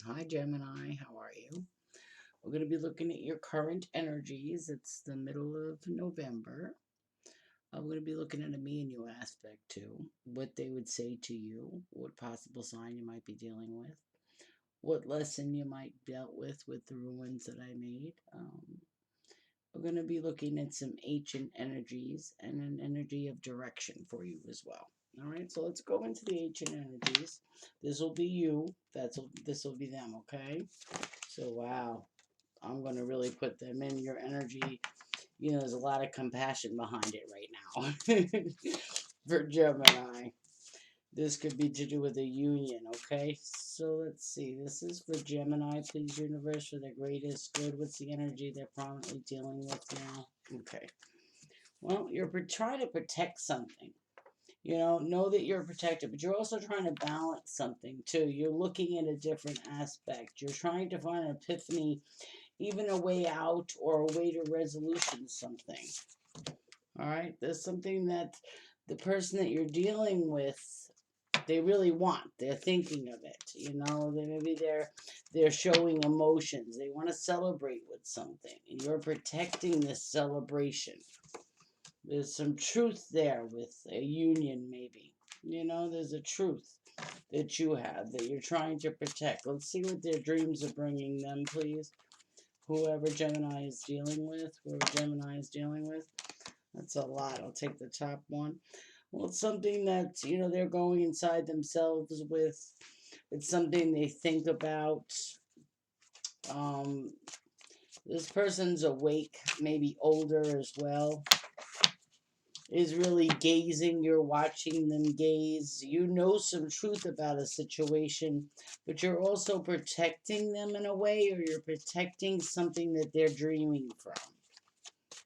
Hi, Gemini. How are you? We're going to be looking at your current energies. It's the middle of November. We're going to be looking at a me and you aspect too. What they would say to you, what possible sign you might be dealing with, what lesson you might dealt with the ruins that I made. We're going to be looking at some ancient energies and an energy of direction for you as well. All right, so let's go into the ancient energies. This will be you. This will be them. Okay. So wow, I'm going to really put them in your energy. You know, there's a lot of compassion behind it right now for Gemini. This could be to do with a union, okay? So let's see. This is for Gemini. Please, universe, for their greatest good. What's the energy they're prominently dealing with now? Okay. Well, you're trying to protect something. You know that you're protected, but you're also trying to balance something too. You're looking at a different aspect. You're trying to find an epiphany, even a way out or a way to resolution something. All right, there's something that the person that you're dealing with, they really want. They're thinking of it. They're showing emotions. They want to celebrate with something, and you're protecting this celebration. There's some truth there with a union, maybe. There's a truth that you have that you're trying to protect. Let's see what their dreams are bringing them, please. Whoever Gemini is dealing with, that's a lot. I'll take the top one. Well, it's something that, they're going inside themselves with. It's something they think about. Um, this person's awake, maybe older as well, is really gazing. You're watching them gaze. You know some truth about a situation, but you're also protecting them in a way, or you're protecting something that they're dreaming from.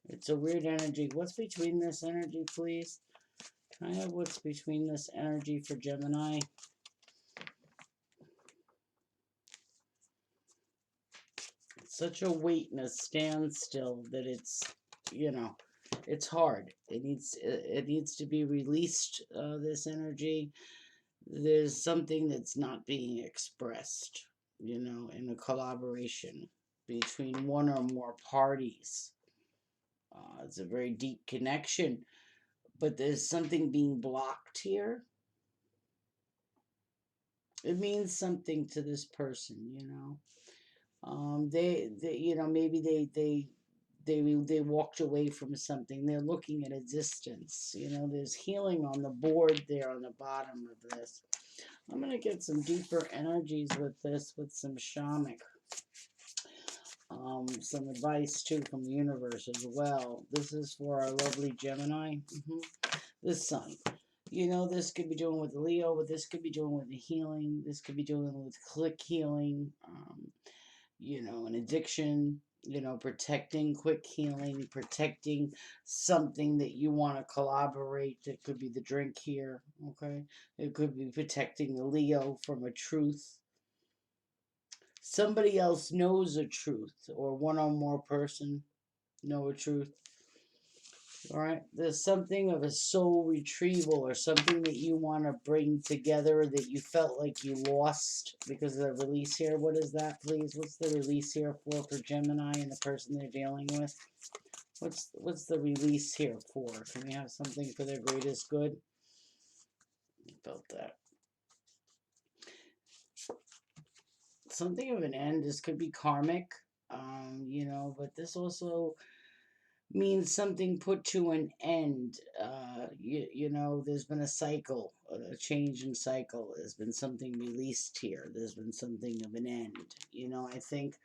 It's a weird energy. What's between this energy, please? Can I have what's between this energy for Gemini? It's such a weight and a standstill that it's hard. It needs to be released, this energy. There's something that's not being expressed, in a collaboration between one or more parties. It's a very deep connection, but there's something being blocked here. It means something to this person. Maybe they walked away from something. They're looking at a distance. There's healing on the board there on the bottom of this. I'm going to get some deeper energies with this, with some shamanic. Some advice too from the universe as well. This is for our lovely Gemini. This sun. This could be doing with Leo, but this could be doing with the healing. This could be doing with click healing. An addiction. Protecting quick healing, protecting something that you want to collaborate. It could be the drink here, okay? It could be protecting the Leo from a truth. Somebody else knows a truth, or one or more person know a truth. All right, there's something of a soul retrieval, or something that you want to bring together that you felt like you lost because of the release here. What is that, please? What's the release here for Gemini and the person they're dealing with? What's the release here for? Can we have something for their greatest good? I felt that. Something of an end. This could be karmic, but this also means something put to an end. There's been a cycle, a change in cycle. There's been something released here. There's been something of an end. I think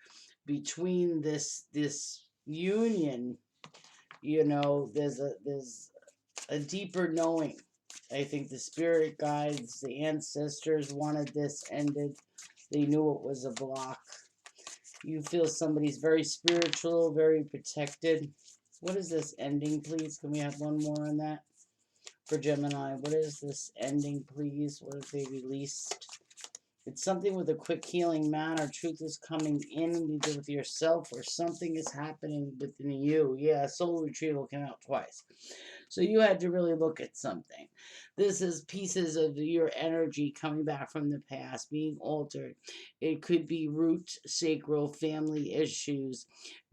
between this union, there's a deeper knowing. I think the spirit guides, the ancestors wanted this ended. They knew it was a block. You feel somebody's very spiritual, very protected. What is this ending, please? Can we have one more on that for Gemini? What is this ending, please? What have they released? It's something with a quick healing manner. Truth is coming in either with yourself or something is happening within you. Yeah, soul retrieval came out twice. So you had to really look at something. This is pieces of your energy coming back from the past, being altered. It could be root, sacral, family issues,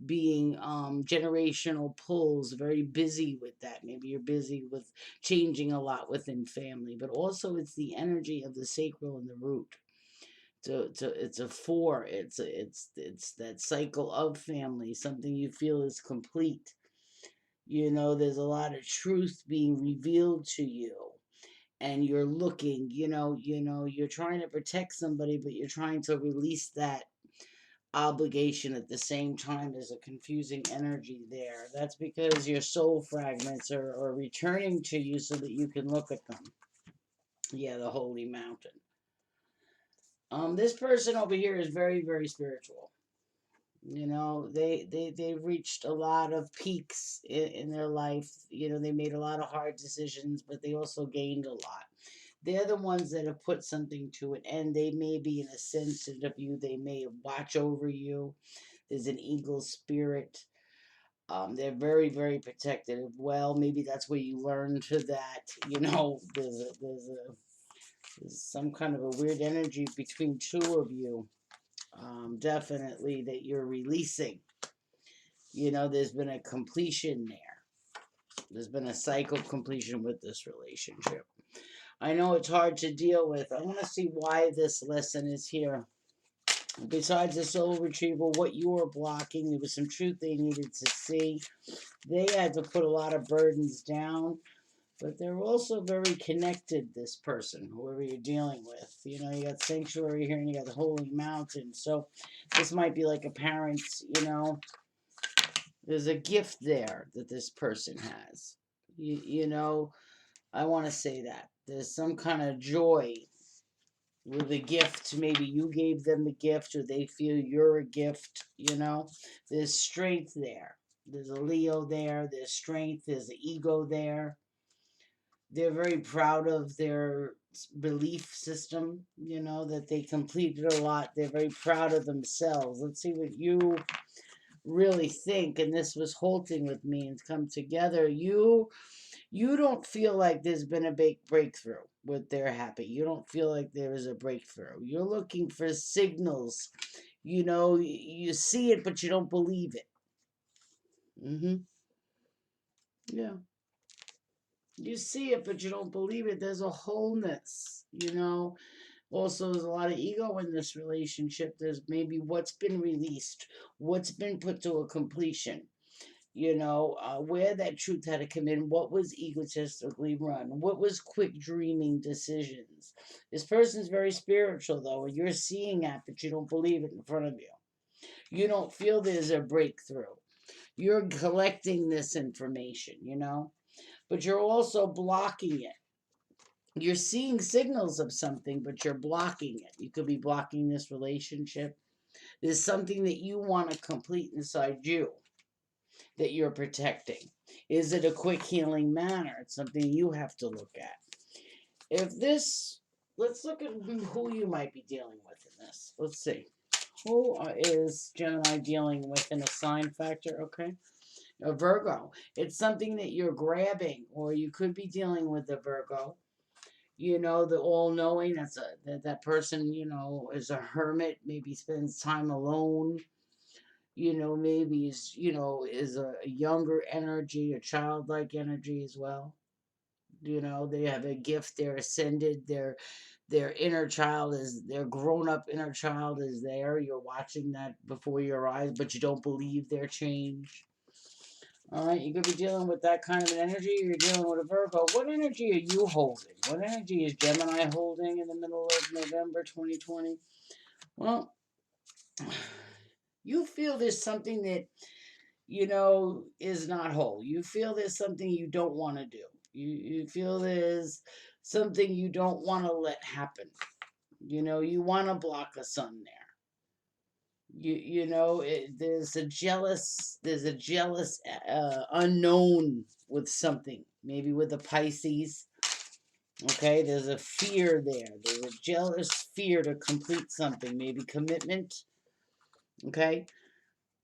being generational pulls, very busy with that. Maybe you're busy with changing a lot within family, but also it's the energy of the sacral and the root. It's a four. It's that cycle of family, something you feel is complete. There's a lot of truth being revealed to you, and you're looking. You're trying to protect somebody, but you're trying to release that obligation at the same time. There's a confusing energy there. That's because your soul fragments are returning to you so that you can look at them. Yeah, the holy mountain. This person over here is very, very spiritual. They've reached a lot of peaks in their life. They made a lot of hard decisions, but they also gained a lot. They're the ones that have put something to an end. They may be in a sensitive you. They may watch over you. There's an eagle spirit. They're very, very protective. Well, maybe that's where you learn to that. There's some kind of a weird energy between two of you. Definitely that you're releasing. There's been a completion there. There's been a cycle completion with this relationship. I know it's hard to deal with. I want to see why this lesson is here. Besides the soul retrieval, what you were blocking, there was some truth they needed to see. They had to put a lot of burdens down, but they're also very connected, this person, whoever you're dealing with. You got sanctuary here and you got the holy mountain. So this might be like a parent's, there's a gift there that this person has. I want to say that. There's some kind of joy with a gift. Maybe you gave them a gift or they feel you're a gift. There's strength there. There's a Leo there. There's strength. There's an ego there. They're very proud of their belief system, that they completed a lot. They're very proud of themselves. Let's see what you really think. And this was halting with me and come together. You don't feel like there's been a big breakthrough with their happy. You don't feel like there is a breakthrough. You're looking for signals. You see it, but you don't believe it. Yeah. You see it, but you don't believe it. There's a wholeness, Also, there's a lot of ego in this relationship. There's maybe what's been released, what's been put to a completion. Where that truth had to come in, what was egotistically run, what was quick dreaming decisions. This person's very spiritual, though, and you're seeing that, but you don't believe it in front of you. You don't feel there's a breakthrough. You're collecting this information, but you're also blocking it. You're seeing signals of something, but you're blocking it. You could be blocking this relationship. There's something that you want to complete inside you that you're protecting. Is it a quick healing manner? It's something you have to look at. Let's look at who you might be dealing with in this. Let's see. Who is Gemini dealing with in a sign factor? Okay. A Virgo. It's something that you're grabbing, or you could be dealing with a Virgo. The all-knowing. That person, is a hermit. Maybe spends time alone. Maybe is a younger energy, a childlike energy as well. They have a gift. They're ascended. Their inner child their grown-up inner child is there. You're watching that before your eyes, but you don't believe their change. All right, you could be dealing with that kind of an energy. You're dealing with a Virgo. What energy are you holding? What energy is Gemini holding in the middle of November 2020? Well, you feel there's something that, is not whole. You feel there's something you don't want to do. You feel there's something you don't want to let happen. You want to block a sun there. There's a jealous unknown with something, maybe with a Pisces. Okay, there's a fear there. There's a jealous fear to complete something, maybe commitment. Okay,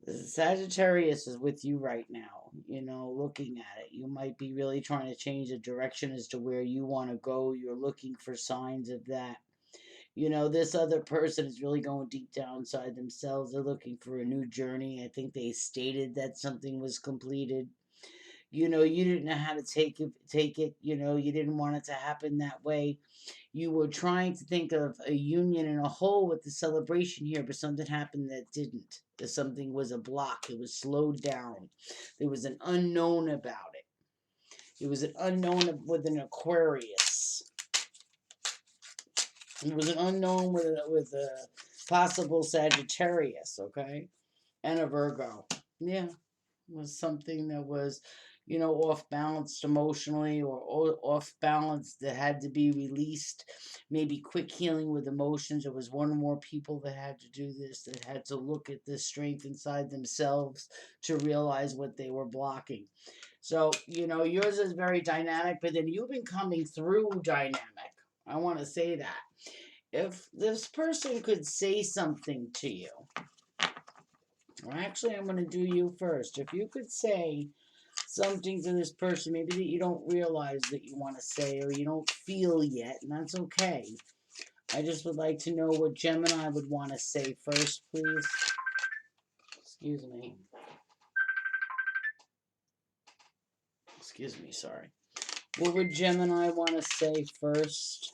Sagittarius is with you right now, looking at it. You might be really trying to change the direction as to where you want to go. You're looking for signs of that. This other person is really going deep down inside themselves. They're looking for a new journey. I think they stated that something was completed. You didn't know how to take it. You didn't want it to happen that way. You were trying to think of a union and a whole with the celebration here, but something happened that didn't. That something was a block. It was slowed down. There was an unknown about it. It was an unknown with an Aquarius. It was an unknown with a possible Sagittarius, okay? And a Virgo. Yeah. Was something that was, off balanced emotionally or off balance that had to be released. Maybe quick healing with emotions. There was one or more people that had to do this, that had to look at the strength inside themselves to realize what they were blocking. So, yours is very dynamic, but then you've been coming through dynamic. I want to say that. If this person could say something to you, well, actually, I'm going to do you first. If you could say something to this person, maybe that you don't realize that you want to say or you don't feel yet, and that's okay. I just would like to know what Gemini would want to say first, please. Excuse me. Excuse me, sorry. What would Gemini want to say first?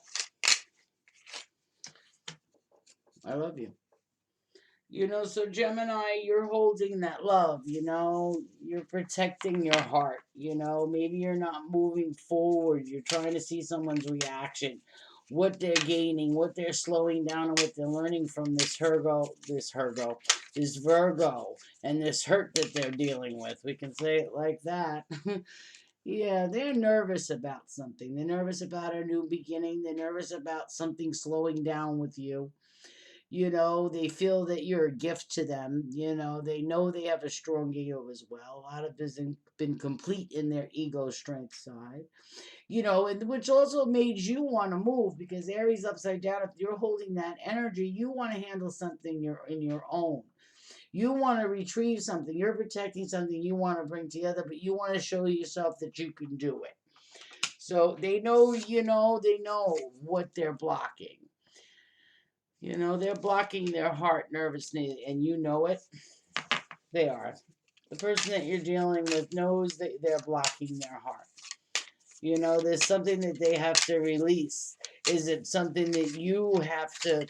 I love you. So Gemini, you're holding that love, you're protecting your heart, maybe you're not moving forward. You're trying to see someone's reaction, what they're gaining, what they're slowing down, and what they're learning from this Virgo, and this hurt that they're dealing with. We can say it like that. Yeah, they're nervous about something. They're nervous about a new beginning. They're nervous about something slowing down with you. They feel that you're a gift to them. They know they have a strong ego as well. A lot of this has been complete in their ego strength side. And which also made you want to move, because Aries upside down, if you're holding that energy, you want to handle something in your own. You want to retrieve something. You're protecting something you want to bring together, but you want to show yourself that you can do it. So they know, they know what they're blocking. They're blocking their heart nervousness, and you know it. They are. The person that you're dealing with knows that they're blocking their heart. There's something that they have to release. Is it something that you have to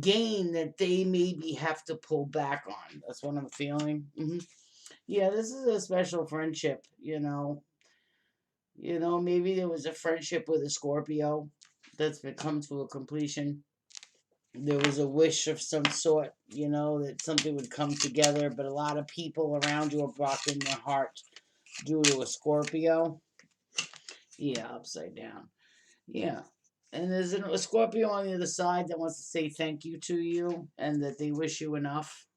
gain that they maybe have to pull back on? That's what I'm feeling. Yeah, this is a special friendship, maybe there was a friendship with a Scorpio that's been come to a completion. There was a wish of some sort, that something would come together, but a lot of people around you are blocking their heart due to a Scorpio. Yeah, upside down. Yeah. And there's a Scorpio on the other side that wants to say thank you to you and that they wish you enough.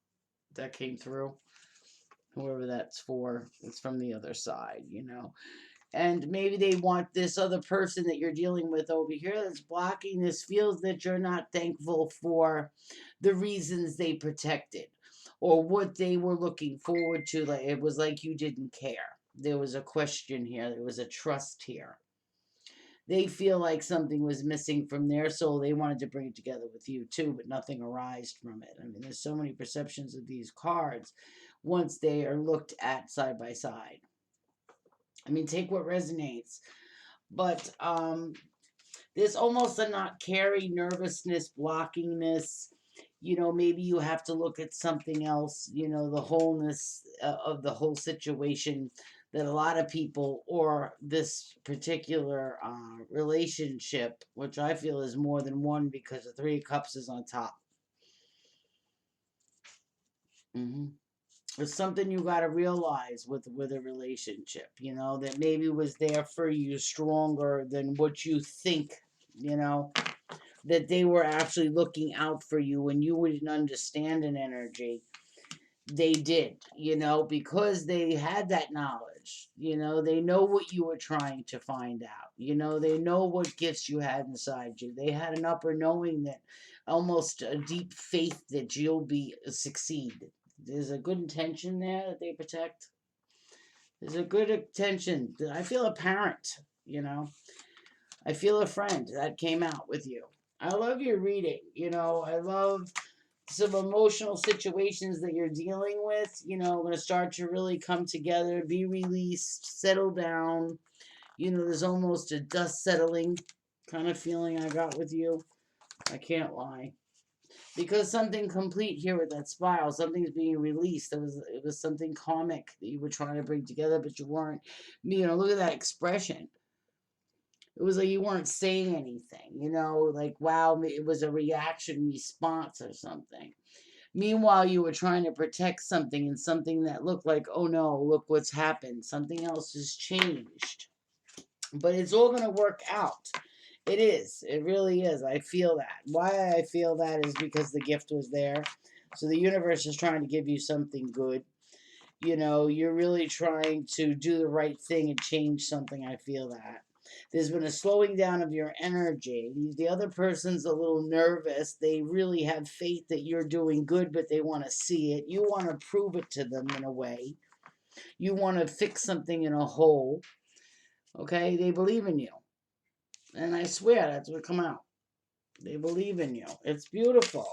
That came through. Whoever that's for, it's from the other side. And maybe they want this other person that you're dealing with over here that's blocking this, feels that you're not thankful for the reasons they protected or what they were looking forward to. Like it was like you didn't care. There was a question here. There was a trust here. They feel like something was missing from their soul. They wanted to bring it together with you too, but nothing arised from it. I mean, there's so many perceptions of these cards once they are looked at side by side. I mean, take what resonates. But there's almost a not carry, nervousness, blockingness. Maybe you have to look at something else, the wholeness of the whole situation, that a lot of people, or this particular relationship, which I feel is more than one because the Three of Cups is on top. It's something you got to realize with a relationship, that maybe was there for you stronger than what you think, that they were actually looking out for you when you wouldn't understand an energy. They did, because they had that knowledge. They know what you were trying to find out. They know what gifts you had inside you. They had an upper knowing, that almost a deep faith that you'll be succeed. There's a good intention there that they protect. There's a good intention. I feel a parent, you know. I feel a friend that came out with you. I love your reading. I love some emotional situations that you're dealing with, going to start to really come together, be released, settle down. There's almost a dust settling kind of feeling I got with you. I can't lie. Because something complete here with that spiral, something's being released. It was something karmic that you were trying to bring together, but you weren't. Look at that expression. It was like you weren't saying anything, like, wow, it was a reaction response or something. Meanwhile, you were trying to protect something, and something that looked like, oh no, look what's happened. Something else has changed. But it's all going to work out. It is. It really is. I feel that. Why I feel that is because the gift was there. So the universe is trying to give you something good. You're really trying to do the right thing and change something. I feel that. There's been a slowing down of your energy. The other person's a little nervous. They really have faith that you're doing good, but they want to see it. You want to prove it to them in a way. You want to fix something in a hole. Okay? They believe in you. And I swear that's what come out. They believe in you. It's beautiful.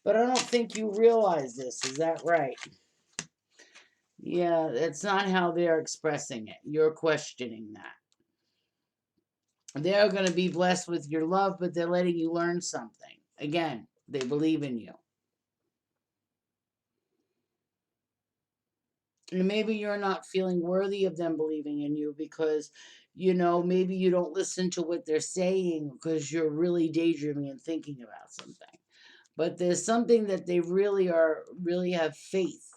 But I don't think you realize this. Is that right? Yeah, that's not how they're expressing it. You're questioning that. They're going to be blessed with your love, but they're letting you learn something. Again, they believe in you. And maybe you're not feeling worthy of them believing in you because, maybe you don't listen to what they're saying because you're really daydreaming and thinking about something. But there's something that they really have faith.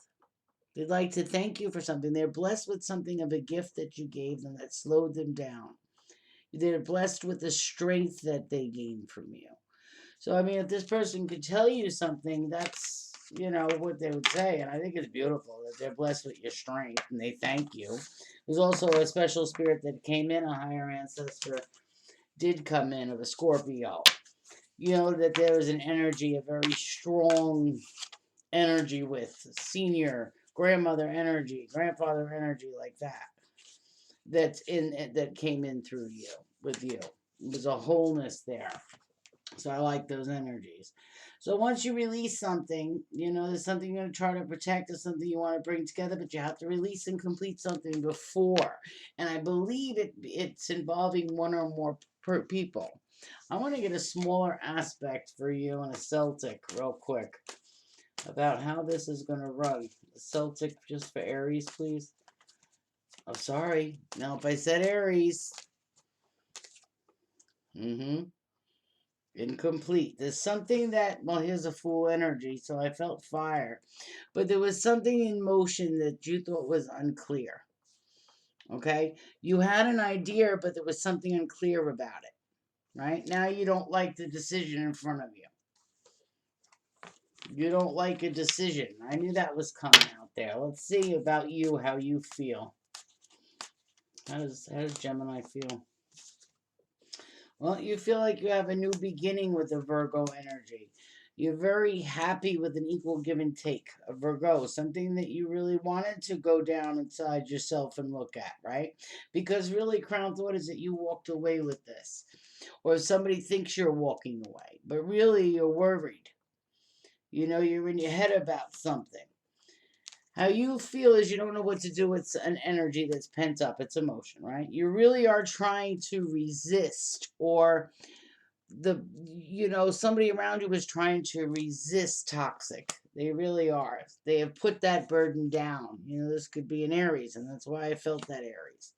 They'd like to thank you for something. They're blessed with something of a gift that you gave them that slowed them down. They're blessed with the strength that they gained from you. So, if this person could tell you something, that's, what they would say. And I think it's beautiful that they're blessed with your strength and they thank you. There's also a special spirit that came in, a higher ancestor did come in of a Scorpio. That there is an energy, a very strong energy with senior grandmother energy, grandfather energy like that. That came in through you, with you. There's a wholeness there. So I like those energies. So once you release something, there's something you're going to try to protect, there's something you want to bring together, but you have to release and complete something before. And I believe it's involving one or more people. I want to get a smaller aspect for you and a Celtic real quick about how this is going to run. A Celtic just for Aries, please. Oh, sorry. No, if I said Aries. Incomplete. There's something that, well, here's a full energy, so I felt fire. But there was something in motion that you thought was unclear. Okay? You had an idea, but there was something unclear about it. Right? Now you don't like the decision in front of you. You don't like a decision. I knew that was coming out there. Let's see about you, how you feel. How does Gemini feel? Well, you feel like you have a new beginning with the Virgo energy. You're very happy with an equal give and take, a Virgo, something that you really wanted to go down inside yourself and look at, right? Because really, Crown Thought is that you walked away with this. Or somebody thinks you're walking away, but really you're worried. You're in your head about something. How you feel is you don't know what to do with an energy that's pent up. It's emotion, right? You really are trying to resist, or somebody around you is trying to resist toxic. They really are. They have put that burden down. This could be an Aries, and that's why I felt that Aries.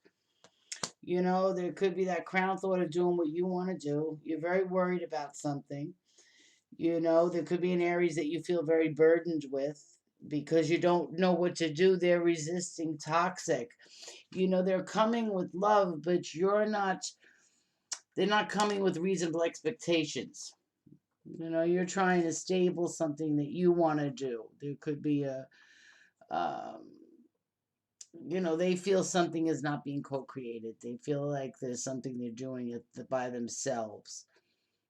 There could be that Crown Thought of doing what you want to do. You're very worried about something. There could be an Aries that you feel very burdened with because you don't know what to do. They're resisting toxic. They're coming with love, but they're not coming with reasonable expectations. You're trying to stable something that you want to do. There could be Um, they feel something is not being co-created. They feel like there's something they're doing it by themselves.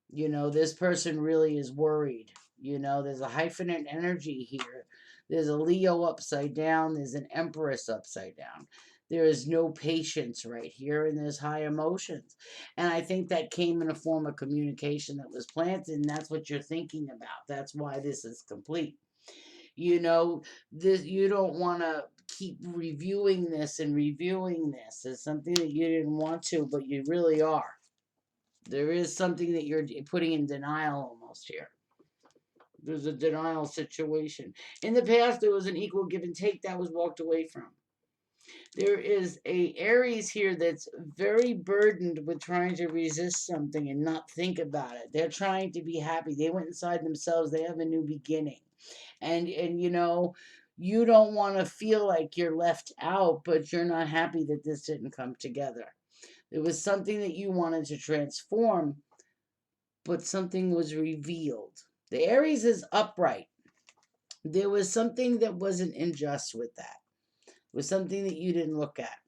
This person really is worried. There's a hyphenate energy here. There's a Leo upside down. There's an Empress upside down. There is no patience right here, and there's high emotions. And I think that came in a form of communication that was planted, and that's what you're thinking about. That's why this is complete. You don't want to keep reviewing this and reviewing this. It's something that you didn't want to, but you really are. There is something that you're putting in denial almost here. There's a denial situation. In the past, there was an equal give and take that was walked away from. There is a Aries here that's very burdened with trying to resist something and not think about it. They're trying to be happy. They went inside themselves. They have a new beginning. And you don't want to feel like you're left out, but you're not happy that this didn't come together. There was something that you wanted to transform, but something was revealed. The Aries is upright. There was something that wasn't unjust with that. It was something that you didn't look at.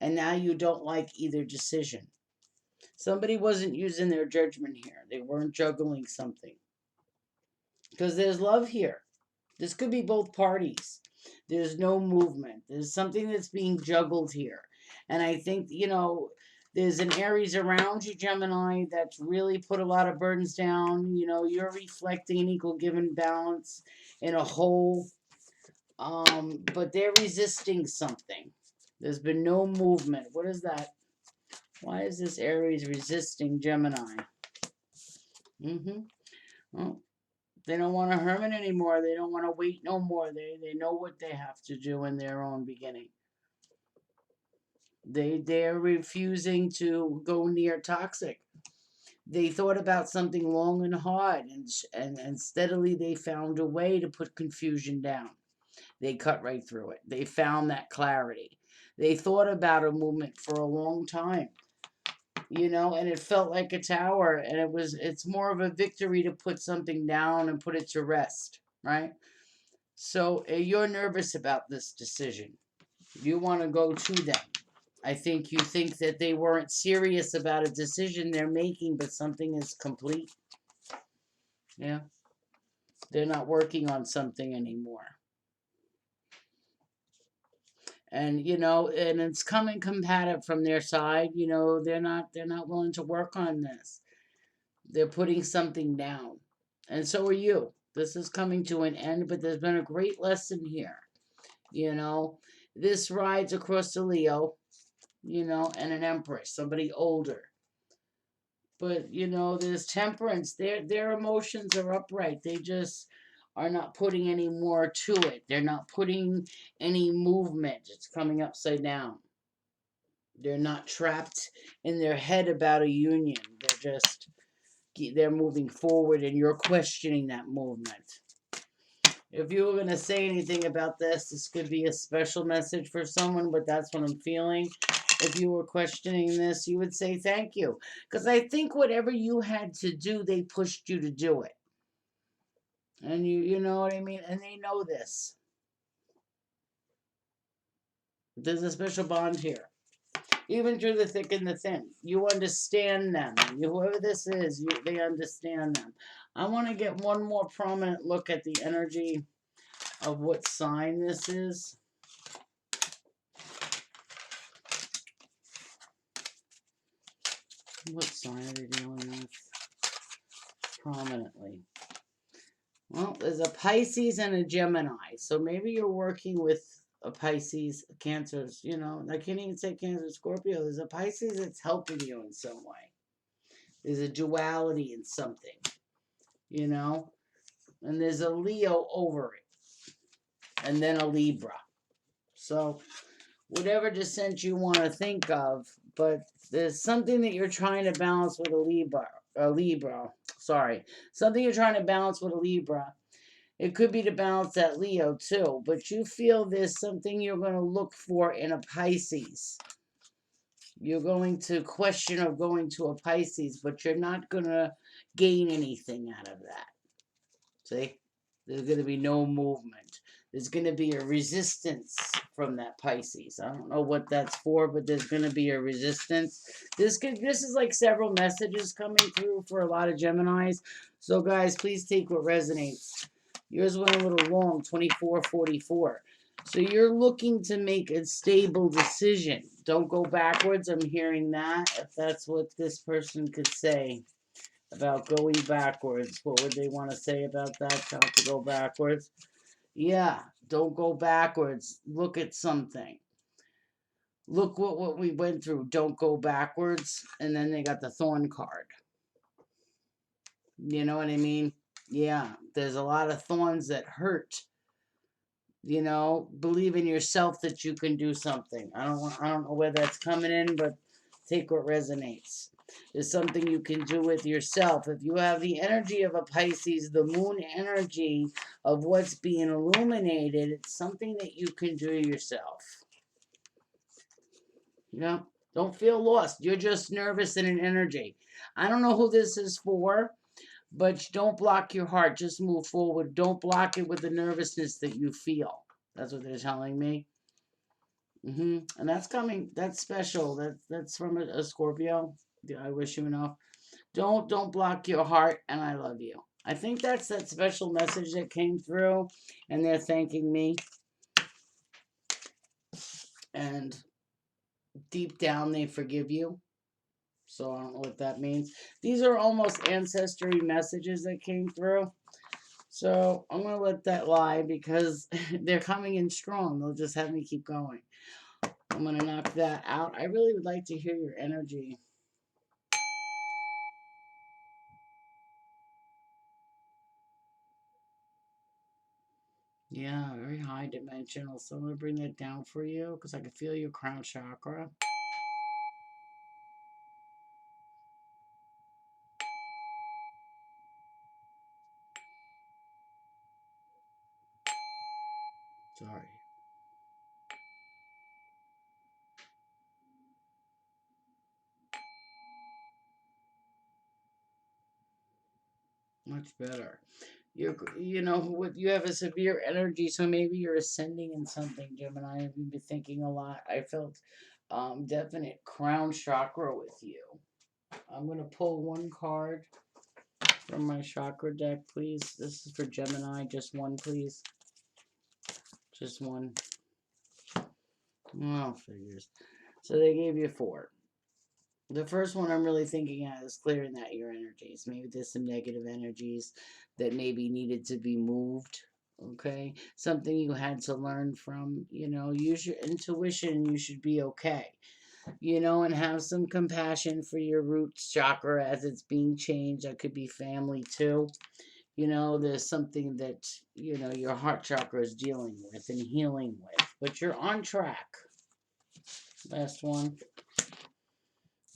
And now you don't like either decision. Somebody wasn't using their judgment here. They weren't juggling something. Because there's love here. This could be both parties. There's no movement. There's something that's being juggled here. And I think, there's an Aries around you, Gemini, that's really put a lot of burdens down. You're reflecting an equal give and balance in a whole. But they're resisting something. There's been no movement. What is that? Why is this Aries resisting Gemini? Well, they don't want to hermit anymore. They don't want to wait no more. They know what they have to do in their own beginning. They're refusing to go near toxic. They thought about something long and hard, and steadily they found a way to put confusion down. They cut right through it. They found that clarity. They thought about a movement for a long time, and it felt like a tower, and it's more of a victory to put something down and put it to rest, right? So you're nervous about this decision. You want to go to them. I think you think that they weren't serious about a decision they're making, but something is complete. Yeah. They're not working on something anymore. And and it's coming combative from their side. They're not willing to work on this. They're putting something down. And so are you. This is coming to an end, but there's been a great lesson here. This rides across the Leo, and an Empress, somebody older. But there's temperance. Their emotions are upright. They just are not putting any more to it. They're not putting any movement. It's coming upside down. They're not trapped in their head about a union. They're moving forward, and you're questioning that movement. If you were going to say anything about this could be a special message for someone, but that's what I'm feeling. If you were questioning this, you would say thank you. Because I think whatever you had to do, they pushed you to do it. And you know what I mean? And they know this. There's a special bond here. Even through the thick and the thin. You understand them. Whoever this is, they understand them. I want to get one more prominent look at the energy of what sign this is. What sign are they dealing with prominently? Well, there's a Pisces and a Gemini. So maybe you're working with a Pisces, Cancers, I can't even say Cancer, Scorpio. There's a Pisces that's helping you in some way. There's a duality in something, and there's a Leo over it, and then a Libra. So whatever descent you want to think of, but there's something that you're trying to balance with a Libra. Something you're trying to balance with a Libra. It could be to balance that Leo too, but you feel there's something you're going to look for in a Pisces. You're going to question of going to a Pisces, but you're not going to gain anything out of that. See? There's going to be no movement. There's going to be a resistance from that Pisces. I don't know what that's for, but there's going to be a resistance. This is like several messages coming through for a lot of Geminis. So guys, please take what resonates. Yours went a little long, 2444. So you're looking to make a stable decision. Don't go backwards. I'm hearing that. If that's what this person could say about going backwards, what would they want to say about that? Not to go backwards. Yeah, don't go backwards. Look at something. Look what we went through. Don't go backwards. And then they got the thorn card. You know what I mean? Yeah, there's a lot of thorns that hurt. You know, believe in yourself that you can do something. I don't know where that's coming in, but take what resonates. There's something you can do with yourself. If you have the energy of a Pisces, the moon energy of what's being illuminated, it's something that you can do yourself. Yeah, don't feel lost. You're just nervous in an energy. I don't know who this is for, but don't block your heart. Just move forward. Don't block it with the nervousness that you feel. That's what they're telling me. And that's coming. That's special. That's from a Scorpio. Yeah, I wish you enough. Don't block your heart, and I love you. I think that's that special message that came through, and they're thanking me. And deep down, they forgive you. So I don't know what that means. These are almost ancestry messages that came through. So I'm going to let that lie because they're coming in strong. They'll just have me keep going. I'm going to knock that out. I really would like to hear your energy. Yeah, very high dimensional. So I'm going to bring that down for you because I can feel your crown chakra. Sorry. Much better. You know, you have a severe energy, so maybe you're ascending in something, Gemini. You've been thinking a lot. I felt definite crown chakra with you. I'm going to pull one card from my chakra deck, please. This is for Gemini. Just one, please. Just one. Oh, figures. So they gave you four. The first one I'm really thinking at is clearing out your energies. Maybe there's some negative energies that maybe needed to be moved. Okay. Something you had to learn from. You know, use your intuition. You should be okay. You know, and have some compassion for your root chakra as it's being changed. That could be family too. You know, there's something that, you know, your heart chakra is dealing with and healing with. But you're on track. Last one.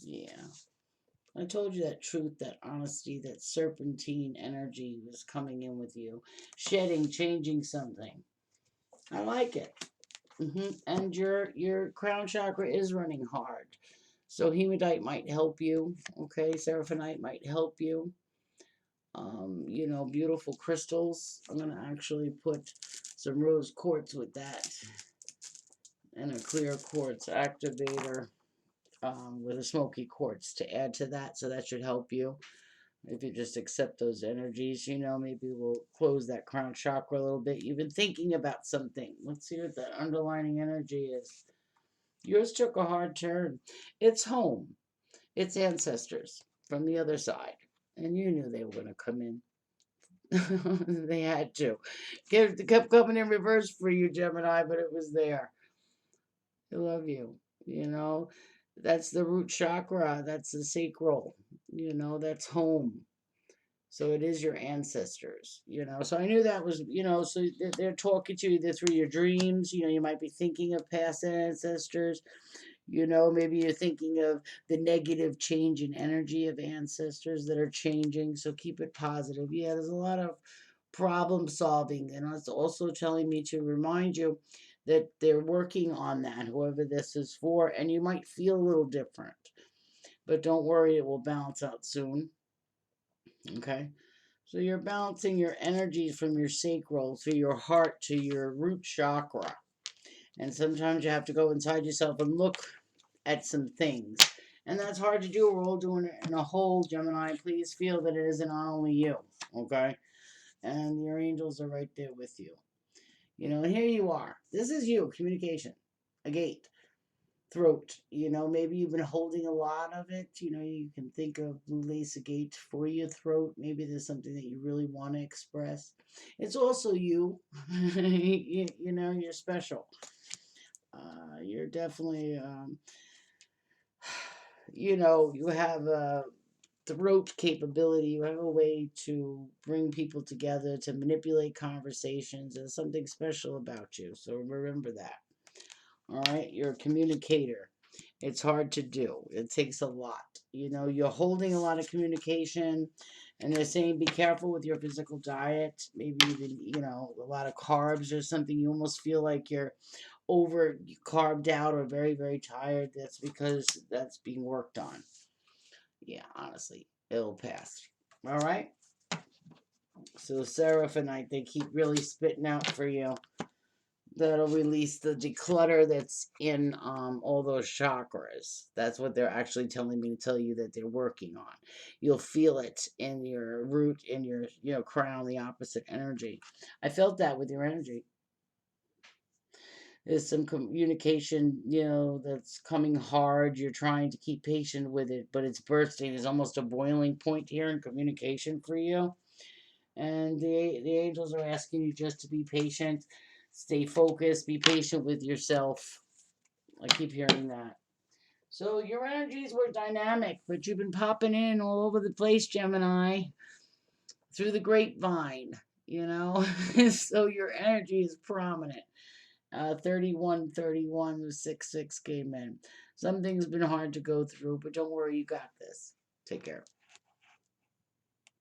Yeah. I told you that truth, that honesty, that serpentine energy was coming in with you. Shedding, changing something. I like it. And your crown chakra is running hard. So hematite might help you. Okay, seraphonite might help you. You know, beautiful crystals. I'm going to actually put some rose quartz with that. And a clear quartz activator with a smoky quartz to add to that. So that should help you. If you just accept those energies, you know, maybe we'll close that crown chakra a little bit. You've been thinking about something. Let's see what the underlining energy is. Yours took a hard turn. It's home. It's ancestors from the other side. And you knew they were going to come in. They had to. Kept coming in reverse for you, Gemini, but it was there. I love you. You know, that's the root chakra. That's the sacral. You know, that's home. So it is your ancestors, you know. So I knew that was, you know, so they're talking to you either through your dreams. You know, you might be thinking of past ancestors. You know, maybe you're thinking of the negative change in energy of ancestors that are changing. So keep it positive. Yeah, there's a lot of problem solving. And it's also telling me to remind you that they're working on that, whoever this is for. And you might feel a little different. But don't worry, it will balance out soon. Okay? So you're balancing your energies from your sacral to your heart to your root chakra. And sometimes you have to go inside yourself and look at some things. And that's hard to do. We're all doing it in a whole, Gemini. Please feel that it isn't only you, okay? And your angels are right there with you. You know, and here you are. This is you, communication, a gate, throat. You know, maybe you've been holding a lot of it. You know, you can think of blue lace, a gate for your throat. Maybe there's something that you really want to express. It's also you. You know, you're special. You're definitely, you know, you have a throat capability. You have a way to bring people together, to manipulate conversations. There's something special about you. So remember that. All right. You're a communicator. It's hard to do. It takes a lot. You know, you're holding a lot of communication, and they're saying be careful with your physical diet. Maybe even, you know, a lot of carbs or something. You almost feel like you're over carved out or very, very tired. That's because that's being worked on. Yeah, honestly, it'll pass. All right. So Seraphonite, they keep really spitting out for you. That'll release the declutter that's in all those chakras. That's what they're actually telling me to tell you that they're working on. You'll feel it in your root, in your crown, the opposite energy. I felt that with your energy. There's some communication, that's coming hard. You're trying to keep patient with it, but it's bursting. There's almost a boiling point here in communication for you. And the angels are asking you just to be patient, stay focused, be patient with yourself. I keep hearing that. So your energies were dynamic, but you've been popping in all over the place, Gemini, through the grapevine, so your energy is prominent. 3131 66 came in. Something's been hard to go through, but don't worry, you got this. Take care.